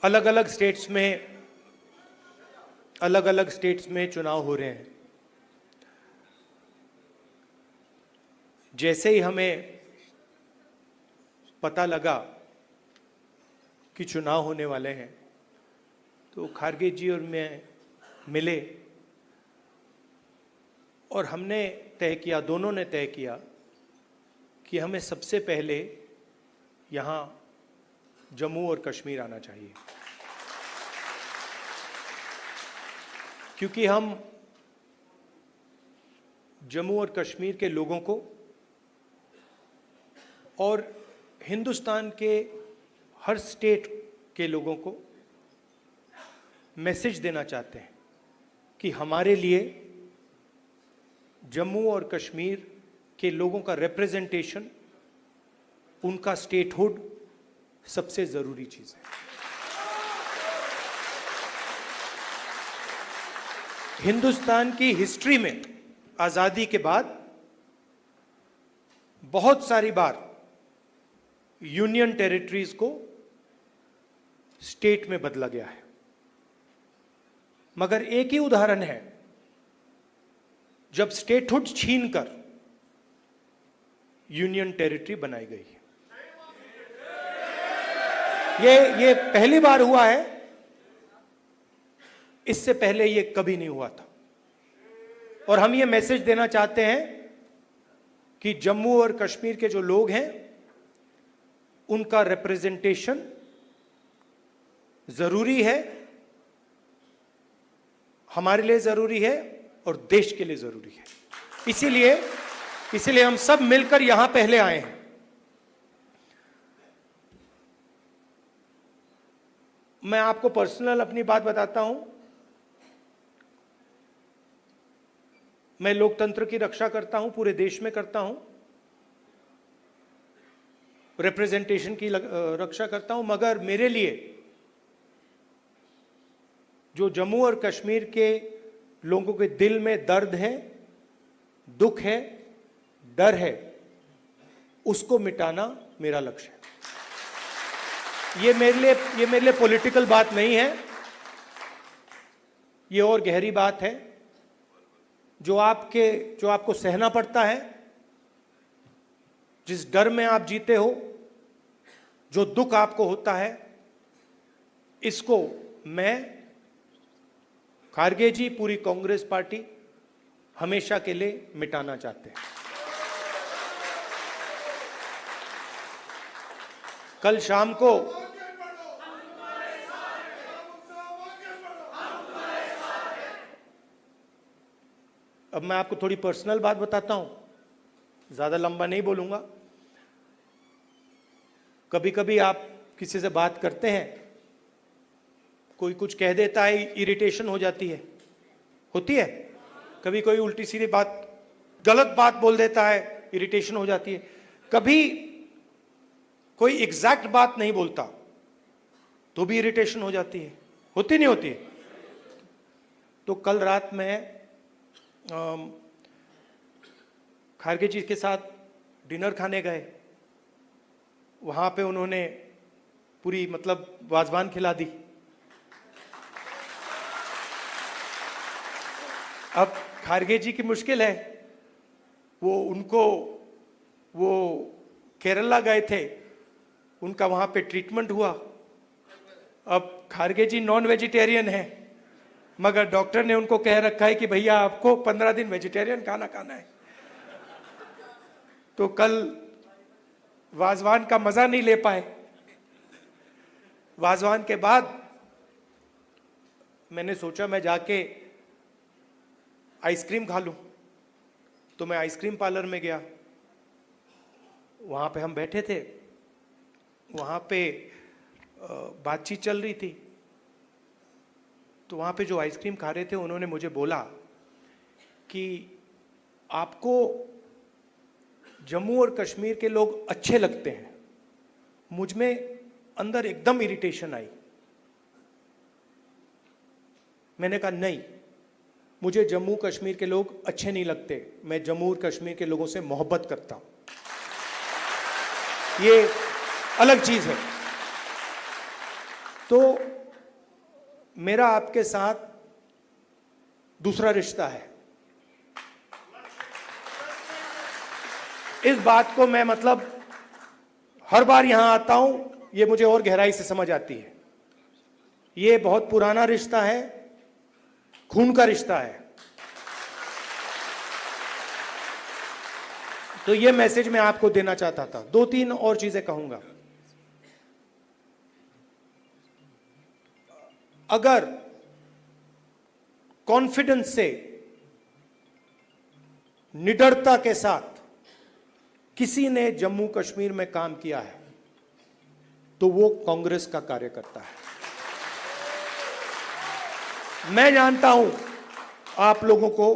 अलग अलग स्टेट्स में चुनाव हो रहे हैं। जैसे ही हमें पता लगा कि चुनाव होने वाले हैं तो खारगे जी और मैं मिले और हमने तय किया, दोनों ने तय किया कि हमें सबसे पहले यहाँ जम्मू और कश्मीर आना चाहिए, क्योंकि हम जम्मू और कश्मीर के लोगों को और हिंदुस्तान के हर स्टेट के लोगों को मैसेज देना चाहते हैं कि हमारे लिए जम्मू और कश्मीर के लोगों का रिप्रेजेंटेशन, उनका स्टेटहुड सबसे जरूरी चीज है। हिंदुस्तान की हिस्ट्री में आजादी के बाद बहुत सारी बार यूनियन टेरिटरीज को स्टेट में बदला गया है, मगर एक ही उदाहरण है जब स्टेटहुड छीनकर यूनियन टेरिटरी बनाई गई है। ये पहली बार हुआ है, इससे पहले ये कभी नहीं हुआ था। और हम ये मैसेज देना चाहते हैं कि जम्मू और कश्मीर के जो लोग हैं उनका रिप्रेजेंटेशन जरूरी है, हमारे लिए जरूरी है और देश के लिए जरूरी है। इसीलिए हम सब मिलकर यहां पहले आए हैं। मैं आपको पर्सनल अपनी बात बताता हूं। मैं लोकतंत्र की रक्षा करता हूं, पूरे देश में करता हूं, रिप्रेजेंटेशन की रक्षा करता हूं, मगर मेरे लिए जो जम्मू और कश्मीर के लोगों के दिल में दर्द है, दुख है, डर है, उसको मिटाना मेरा लक्ष्य है। ये मेरे लिए पॉलिटिकल बात नहीं है, ये और गहरी बात है जो आपको सहना पड़ता है, जिस डर में आप जीते हो, जो दुख आपको होता है, इसको मैं, खारगे जी, पूरी कांग्रेस पार्टी हमेशा के लिए मिटाना चाहते हैं। कल शाम को अब मैं आपको थोड़ी पर्सनल बात बताता हूं, ज्यादा लंबा नहीं बोलूंगा। कभी कभी आप किसी से बात करते हैं, कोई कुछ कह देता है, इरिटेशन हो जाती है, होती है। कभी कोई उल्टी सीधी बात, गलत बात बोल देता है, इरिटेशन हो जाती है। कभी कोई एग्जैक्ट बात नहीं बोलता तो भी इरिटेशन हो जाती है, होती नहीं होती। तो कल रात में खारगे जी के साथ डिनर खाने गए, वहां पे उन्होंने पूरी वाजवान खिला दी। अब खारगे जी की मुश्किल है, वो केरला गए थे, उनका वहां पे ट्रीटमेंट हुआ। अब खारगे जी नॉन वेजिटेरियन है, मगर डॉक्टर ने उनको कह रखा है कि भैया आपको 15 दिन वेजिटेरियन खाना खाना है। तो कल वाजवान का मजा नहीं ले पाए। वाजवान के बाद मैंने सोचा मैं जाके आइसक्रीम खा लूं, तो मैं आइसक्रीम पार्लर में गया। वहां पे हम बैठे थे, वहां पे बातचीत चल रही थी। तो वहां पे जो आइसक्रीम खा रहे थे, उन्होंने मुझे बोला कि आपको जम्मू और कश्मीर के लोग अच्छे लगते हैं। मुझ में अंदर एकदम इरिटेशन आई। मैंने कहा नहीं, मुझे जम्मू कश्मीर के लोग अच्छे नहीं लगते, मैं जम्मू और कश्मीर के लोगों से मोहब्बत करता हूं, ये अलग चीज है। तो मेरा आपके साथ दूसरा रिश्ता है। इस बात को मैं मतलब हर बार यहां आता हूं, ये मुझे और गहराई से समझ आती है। ये बहुत पुराना रिश्ता है, खून का रिश्ता है। तो ये मैसेज मैं आपको देना चाहता था। 2-3 और चीजें कहूंगा। अगर कॉन्फिडेंस से, निडरता के साथ किसी ने जम्मू कश्मीर में काम किया है तो वो कांग्रेस का कार्यकर्ता है। मैं जानता हूं आप लोगों को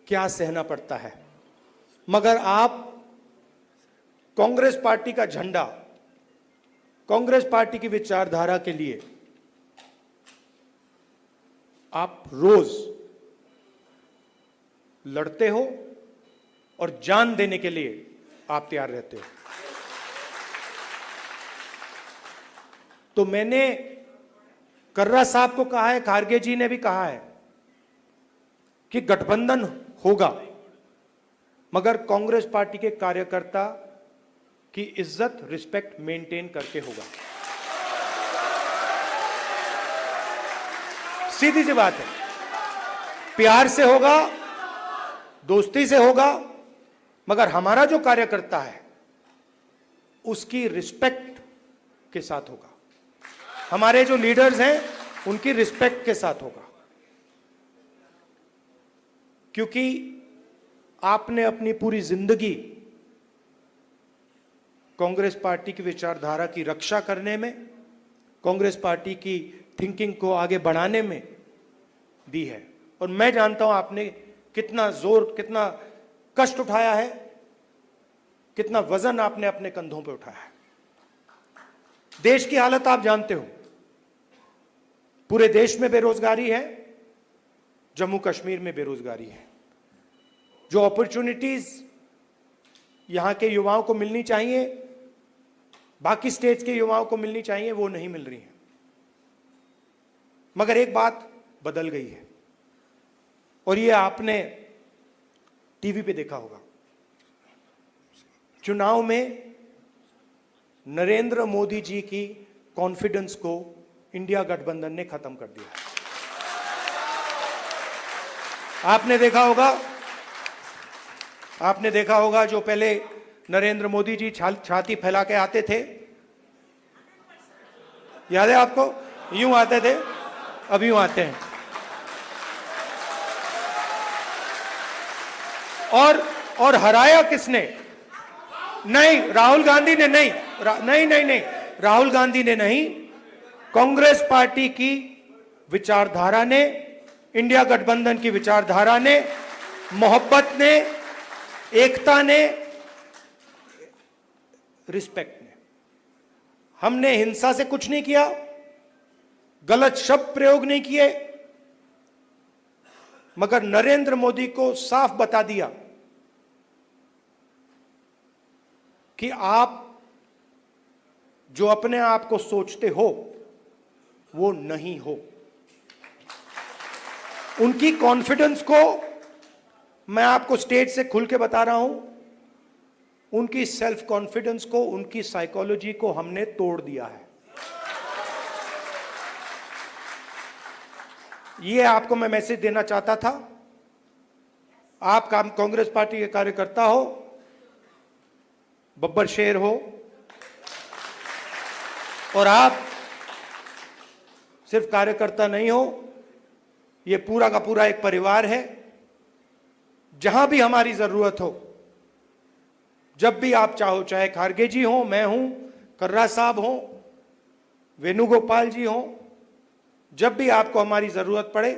क्या सहना पड़ता है, मगर आप कांग्रेस पार्टी का झंडा, कांग्रेस पार्टी की विचारधारा के लिए आप रोज लड़ते हो और जान देने के लिए आप तैयार रहते हो। तो मैंने कर्रा साहब को कहा है, खारगे जी ने भी कहा है कि गठबंधन होगा, मगर कांग्रेस पार्टी के कार्यकर्ता की इज्जत, रिस्पेक्ट मेंटेन करके होगा। सीधी सी बात है। प्यार से होगा, दोस्ती से होगा, मगर हमारा जो कार्यकर्ता है उसकी रिस्पेक्ट के साथ होगा। हमारे जो लीडर्स हैं उनकी रिस्पेक्ट के साथ होगा। क्योंकि आपने अपनी पूरी जिंदगी कांग्रेस पार्टी की विचारधारा की रक्षा करने में, कांग्रेस पार्टी की थिंकिंग को आगे बढ़ाने में दी है। और मैं जानता हूं आपने कितना जोर, कितना कष्ट उठाया है, कितना वजन आपने अपने कंधों पे उठाया है। देश की हालत आप जानते हो। पूरे देश में बेरोजगारी है, जम्मू कश्मीर में बेरोजगारी है। जो अपॉर्चुनिटीज यहां के युवाओं को मिलनी चाहिए, बाकी स्टेट्स के युवाओं को मिलनी चाहिए, वो नहीं मिल रही है। मगर एक बात बदल गई है और ये आपने टीवी पे देखा होगा। चुनाव में नरेंद्र मोदी जी की कॉन्फिडेंस को इंडिया गठबंधन ने खत्म कर दिया। आपने देखा होगा जो पहले नरेंद्र मोदी जी छाती फैला के आते थे, याद है आपको? यूं आते थे, अब यूं आते हैं। और हराया किसने? नहीं, राहुल गांधी ने नहीं, नहीं, राहुल गांधी ने नहीं, कांग्रेस पार्टी की विचारधारा ने, इंडिया गठबंधन की विचारधारा ने, मोहब्बत ने, एकता ने, रिस्पेक्ट ने। हमने हिंसा से कुछ नहीं किया, गलत शब्द प्रयोग नहीं किए, मगर नरेंद्र मोदी को साफ बता दिया कि आप जो अपने आप को सोचते हो वो नहीं हो। उनकी कॉन्फिडेंस को मैं आपको स्टेज से खुल के बता रहा हूं, उनकी सेल्फ कॉन्फिडेंस को, उनकी साइकोलॉजी को हमने तोड़ दिया है। ये आपको मैं मैसेज देना चाहता था। आप कांग्रेस पार्टी के कार्यकर्ता हो, बब्बर शेर हो, और आप सिर्फ कार्यकर्ता नहीं हो, ये पूरा का पूरा एक परिवार है। जहां भी हमारी जरूरत हो, जब भी आप चाहो, चाहे खारगे जी हो, मैं हूं, कर्रा साहब हो, वेणुगोपाल जी हो, जब भी आपको हमारी जरूरत पड़े,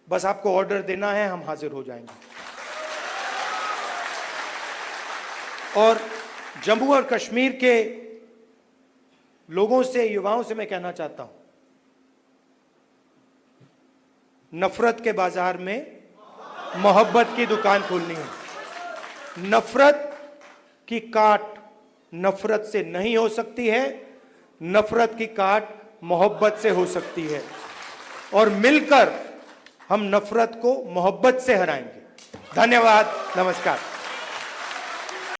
बस आपको ऑर्डर देना है, हम हाजिर हो जाएंगे। और जम्मू और कश्मीर के लोगों से, युवाओं से मैं कहना चाहता हूं, नफरत के बाजार में मोहब्बत की दुकान खोलनी है। नफरत की काट नफरत से नहीं हो सकती है, नफरत की काट मोहब्बत से हो सकती है और मिलकर हम नफरत को मोहब्बत से हराएंगे। धन्यवाद, नमस्कार।